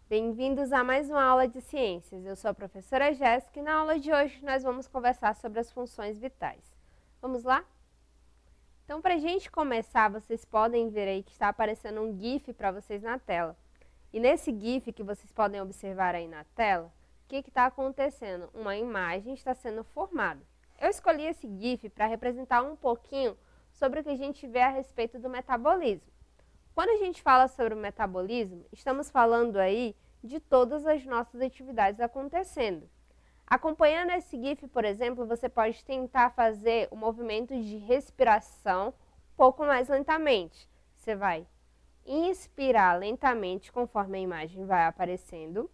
Bem-vindos a mais uma aula de ciências. Eu sou a professora Jéssica e na aula de hoje nós vamos conversar sobre as funções vitais. Vamos lá? Então, para a gente começar, vocês podem ver aí que está aparecendo um GIF para vocês na tela. E nesse GIF que vocês podem observar aí na tela, o que está acontecendo? Uma imagem está sendo formada. Eu escolhi esse GIF para representar um pouquinho sobre o que a gente vê a respeito do metabolismo. Quando a gente fala sobre o metabolismo, estamos falando aí de todas as nossas atividades acontecendo. Acompanhando esse GIF, por exemplo, você pode tentar fazer o movimento de respiração um pouco mais lentamente. Você vai inspirar lentamente conforme a imagem vai aparecendo.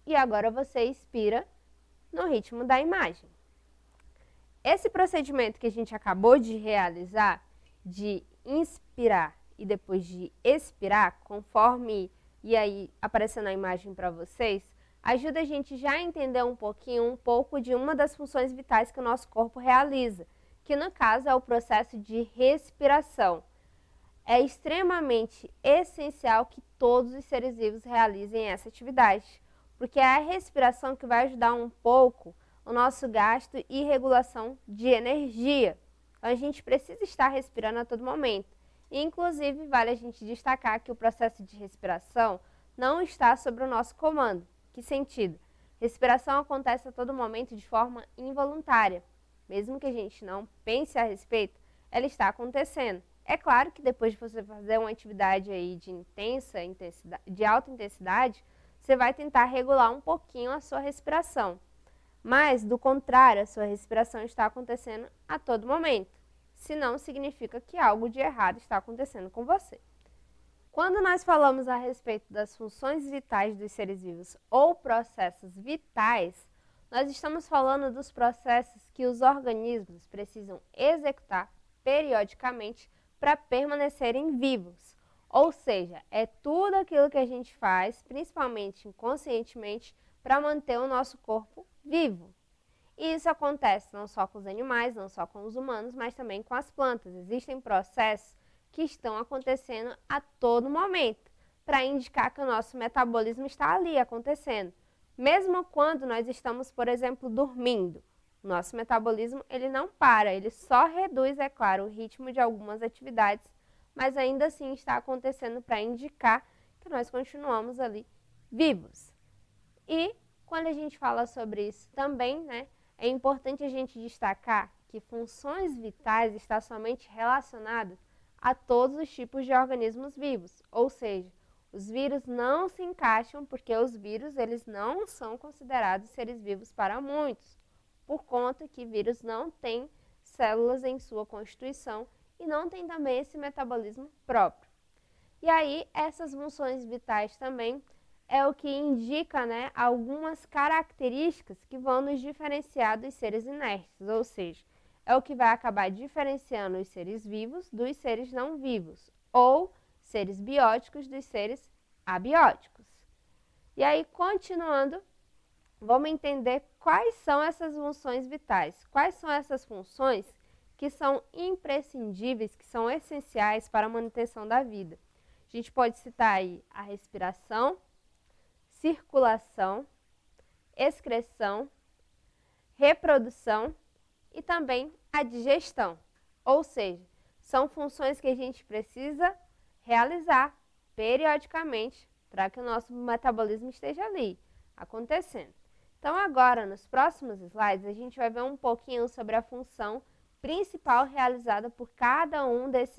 E agora você expira no ritmo da imagem. Esse procedimento que a gente acabou de realizar, de inspirar e depois de expirar, conforme e aí aparecendo a imagem para vocês, ajuda a gente já a entender um pouco de uma das funções vitais que o nosso corpo realiza, que no caso é o processo de respiração. É extremamente essencial que todos os seres vivos realizem essa atividade, porque é a respiração que vai ajudar um pouco o nosso gasto e regulação de energia. Então, a gente precisa estar respirando a todo momento. E, inclusive, vale a gente destacar que o processo de respiração não está sob o nosso comando. Que sentido? Respiração acontece a todo momento de forma involuntária. Mesmo que a gente não pense a respeito, ela está acontecendo. É claro que depois de você fazer uma atividade aí de alta intensidade, você vai tentar regular um pouquinho a sua respiração. Mas, do contrário, a sua respiração está acontecendo a todo momento. Senão, significa que algo de errado está acontecendo com você. Quando nós falamos a respeito das funções vitais dos seres vivos ou processos vitais, nós estamos falando dos processos que os organismos precisam executar periodicamente para permanecerem vivos. Ou seja, é tudo aquilo que a gente faz, principalmente inconscientemente, para manter o nosso corpo vivo. E isso acontece não só com os animais, não só com os humanos, mas também com as plantas. Existem processos que estão acontecendo a todo momento, para indicar que o nosso metabolismo está ali acontecendo. Mesmo quando nós estamos, por exemplo, dormindo, o nosso metabolismo ele não para, ele só reduz, é claro, o ritmo de algumas atividades, mas ainda assim está acontecendo para indicar que nós continuamos ali vivos. E quando a gente fala sobre isso também, né, é importante a gente destacar que funções vitais estão somente relacionadas a todos os tipos de organismos vivos, ou seja, os vírus não se encaixam porque os vírus eles não são considerados seres vivos para muitos, por conta que vírus não têm células em sua constituição e não tem também esse metabolismo próprio. E aí, essas funções vitais também é o que indica, né, algumas características que vão nos diferenciar dos seres inertes, ou seja, é o que vai acabar diferenciando os seres vivos dos seres não vivos, ou seres bióticos dos seres abióticos. E aí, continuando, vamos entender quais são essas funções vitais, quais são essas funções que são imprescindíveis, que são essenciais para a manutenção da vida. A gente pode citar aí a respiração, circulação, excreção, reprodução e também a digestão. Ou seja, são funções que a gente precisa realizar periodicamente para que o nosso metabolismo esteja ali, acontecendo. Então agora, nos próximos slides, a gente vai ver um pouquinho sobre a função principal realizada por cada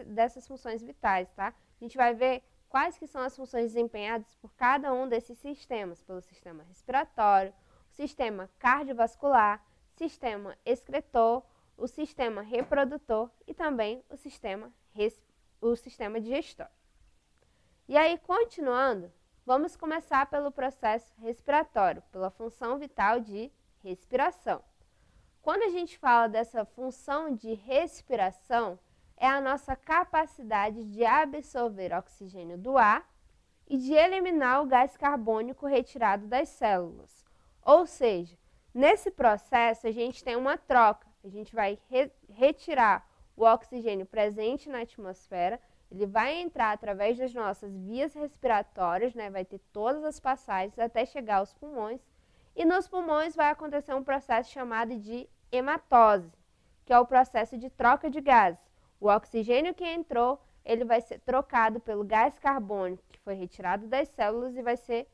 dessas funções vitais, tá? A gente vai ver quais que são as funções desempenhadas por cada um desses sistemas, pelo sistema respiratório, o sistema cardiovascular, sistema excretor, o sistema reprodutor e também o sistema digestório. E aí, continuando, vamos começar pelo processo respiratório, pela função vital de respiração. Quando a gente fala dessa função de respiração, é a nossa capacidade de absorver oxigênio do ar e de eliminar o gás carbônico retirado das células. Ou seja, nesse processo a gente tem uma troca, a gente vai retirar o oxigênio presente na atmosfera Ele vai entrar através das nossas vias respiratórias, né? Vai ter todas as passagens até chegar aos pulmões. E nos pulmões vai acontecer um processo chamado de hematose, que é o processo de troca de gases. O oxigênio que entrou, ele vai ser trocado pelo gás carbônico, que foi retirado das células e vai ser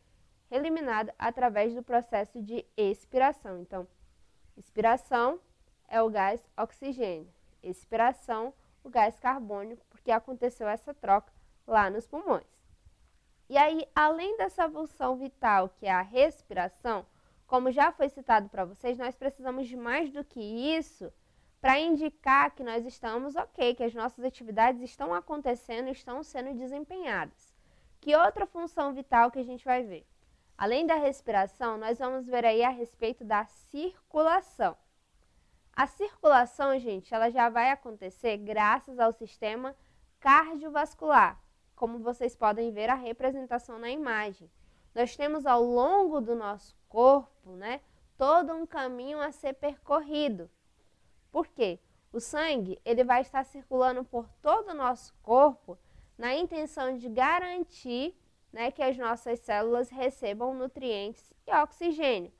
eliminado através do processo de expiração. Então, inspiração é o gás oxigênio, expiração, o gás carbônico, porque aconteceu essa troca lá nos pulmões. E aí, além dessa função vital, que é a respiração, como já foi citado para vocês, nós precisamos de mais do que isso para indicar que nós estamos ok, que as nossas atividades estão acontecendo, estão sendo desempenhadas. Que outra função vital que a gente vai ver? Além da respiração, nós vamos ver aí a respeito da circulação. A circulação, gente, ela já vai acontecer graças ao sistema cardiovascular, como vocês podem ver a representação na imagem. Nós temos ao longo do nosso corpo, né, todo um caminho a ser percorrido. Por quê? O sangue, ele vai estar circulando por todo o nosso corpo na intenção de garantir, né, que as nossas células recebam nutrientes e oxigênio.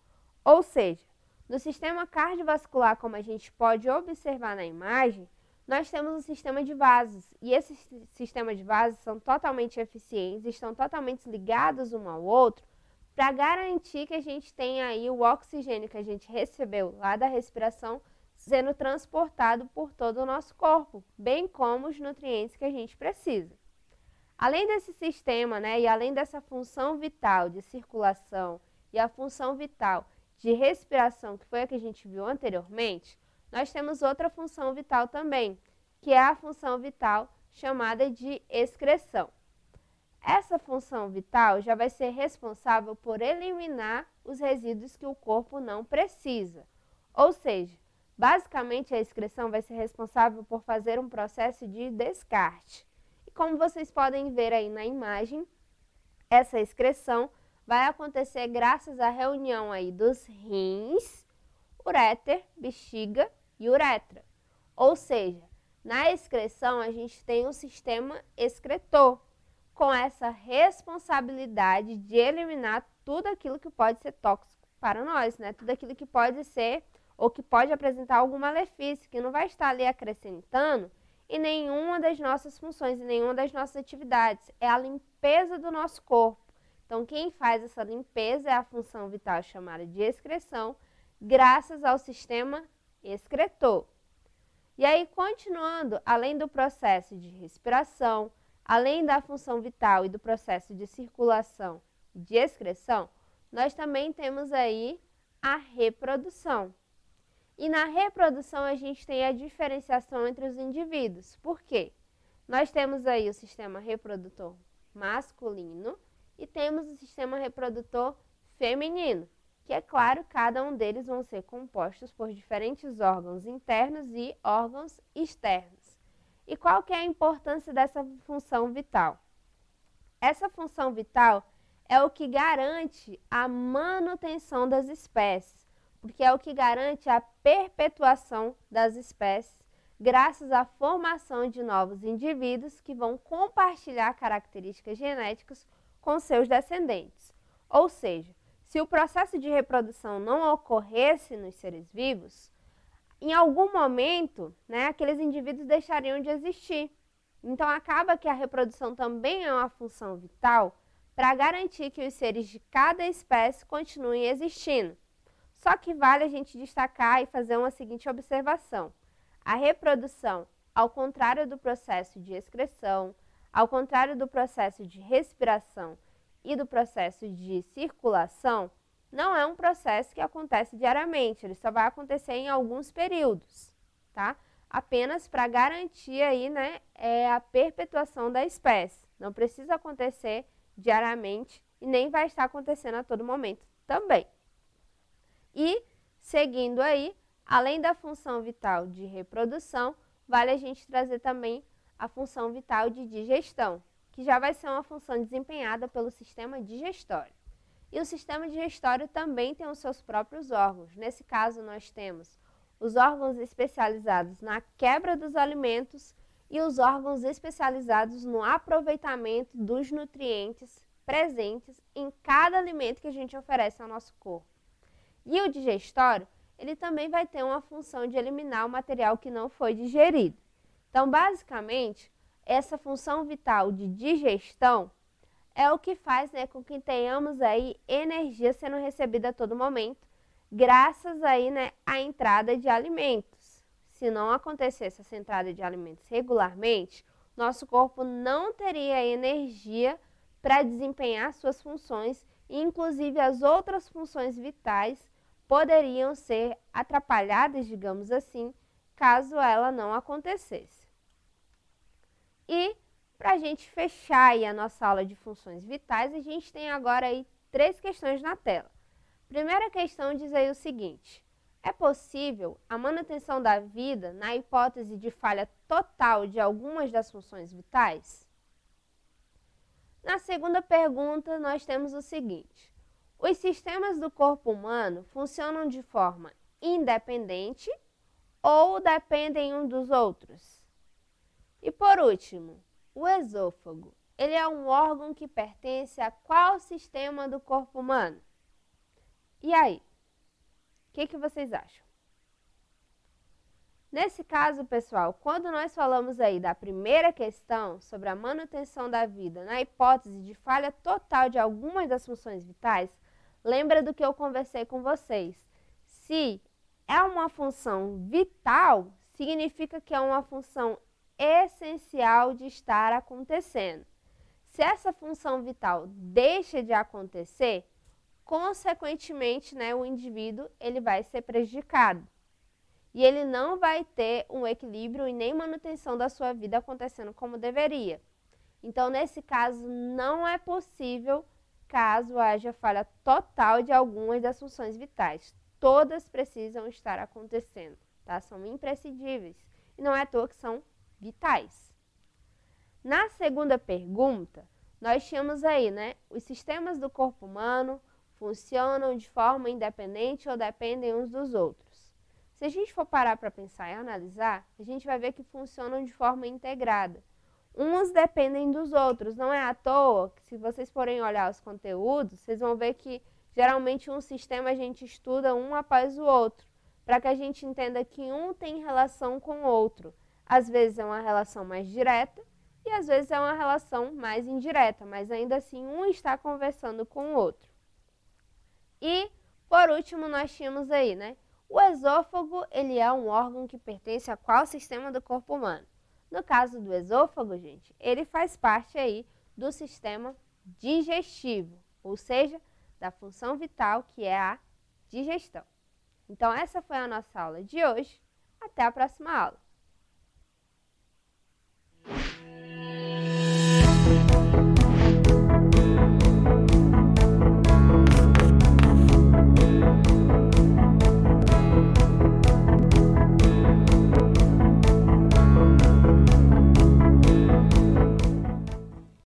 Ou seja, no sistema cardiovascular, como a gente pode observar na imagem, nós temos um sistema de vasos. E esse sistema de vasos são totalmente eficientes, estão totalmente ligados um ao outro para garantir que a gente tenha aí o oxigênio que a gente recebeu lá da respiração sendo transportado por todo o nosso corpo, bem como os nutrientes que a gente precisa. Além desse sistema, né, e além dessa função vital de circulação e a função vital de respiração, que foi a que a gente viu anteriormente, nós temos outra função vital também, que é a função vital chamada de excreção. Essa função vital já vai ser responsável por eliminar os resíduos que o corpo não precisa. Ou seja, basicamente a excreção vai ser responsável por fazer um processo de descarte. E como vocês podem ver aí na imagem, essa excreção vai acontecer graças à reunião aí dos rins, uréter, bexiga e uretra. Ou seja, na excreção a gente tem um sistema excretor, com essa responsabilidade de eliminar tudo aquilo que pode ser tóxico para nós, né? Tudo aquilo que pode ser ou que pode apresentar algum malefício, que não vai estar ali acrescentando em nenhuma das nossas funções, em nenhuma das nossas atividades. É a limpeza do nosso corpo. Então, quem faz essa limpeza é a função vital chamada de excreção, graças ao sistema excretor. E aí, continuando, além do processo de respiração, além da função vital e do processo de circulação e de excreção, nós também temos aí a reprodução. E na reprodução a gente tem a diferenciação entre os indivíduos. Por quê? Nós temos aí o sistema reprodutor masculino e temos o sistema reprodutor feminino, que é claro, cada um deles vão ser compostos por diferentes órgãos internos e órgãos externos. E qual que é a importância dessa função vital? Essa função vital é o que garante a manutenção das espécies, porque é o que garante a perpetuação das espécies, graças à formação de novos indivíduos que vão compartilhar características genéticas com seus descendentes. Ou seja, se o processo de reprodução não ocorresse nos seres vivos, em algum momento, né, aqueles indivíduos deixariam de existir. Então, acaba que a reprodução também é uma função vital para garantir que os seres de cada espécie continuem existindo. Só que vale a gente destacar e fazer uma seguinte observação. A reprodução, ao contrário do processo de excreção, ao contrário do processo de respiração e do processo de circulação, não é um processo que acontece diariamente, ele só vai acontecer em alguns períodos, tá? Apenas para garantir aí, né, a perpetuação da espécie. Não precisa acontecer diariamente e nem vai estar acontecendo a todo momento também. E, seguindo aí, além da função vital de reprodução, vale a gente trazer também a função vital de digestão, que já vai ser uma função desempenhada pelo sistema digestório. E o sistema digestório também tem os seus próprios órgãos. Nesse caso, nós temos os órgãos especializados na quebra dos alimentos e os órgãos especializados no aproveitamento dos nutrientes presentes em cada alimento que a gente oferece ao nosso corpo. E o digestório, ele também vai ter uma função de eliminar o material que não foi digerido. Então, basicamente, essa função vital de digestão é o que faz, né, com que tenhamos aí energia sendo recebida a todo momento, graças aí, né, à entrada de alimentos. Se não acontecesse essa entrada de alimentos regularmente, nosso corpo não teria energia para desempenhar suas funções e, inclusive, as outras funções vitais poderiam ser atrapalhadas, digamos assim, caso ela não acontecesse. E para a gente fechar aí a nossa aula de funções vitais, a gente tem agora aí 3 questões na tela. Primeira questão diz aí o seguinte: é possível a manutenção da vida na hipótese de falha total de algumas das funções vitais? Na segunda pergunta, nós temos o seguinte: os sistemas do corpo humano funcionam de forma independente ou dependem uns dos outros? E por último, o esôfago, ele é um órgão que pertence a qual sistema do corpo humano? E aí, o que vocês acham? Nesse caso, pessoal, quando nós falamos aí da primeira questão sobre a manutenção da vida na hipótese de falha total de algumas das funções vitais, lembra do que eu conversei com vocês. Se é uma função vital, significa que é uma função essencial de estar acontecendo. Se essa função vital deixa de acontecer, consequentemente, né, o indivíduo ele vai ser prejudicado. E ele não vai ter um equilíbrio e nem manutenção da sua vida acontecendo como deveria. Então, nesse caso, não é possível caso haja falha total de algumas das funções vitais. Todas precisam estar acontecendo, tá? São imprescindíveis. E não é à toa que são vitais. Na segunda pergunta, nós tínhamos aí, né? Os sistemas do corpo humano funcionam de forma independente ou dependem uns dos outros? Se a gente for parar para pensar e analisar, a gente vai ver que funcionam de forma integrada. Uns dependem dos outros, não é à toa que se vocês forem olhar os conteúdos, vocês vão ver que geralmente um sistema a gente estuda um após o outro, para que a gente entenda que um tem relação com o outro. Às vezes é uma relação mais direta e às vezes é uma relação mais indireta, mas ainda assim um está conversando com o outro. E, por último, nós tínhamos aí, né? O esôfago, ele é um órgão que pertence a qual sistema do corpo humano? No caso do esôfago, gente, ele faz parte aí do sistema digestivo, ou seja, da função vital que é a digestão. Então, essa foi a nossa aula de hoje. Até a próxima aula!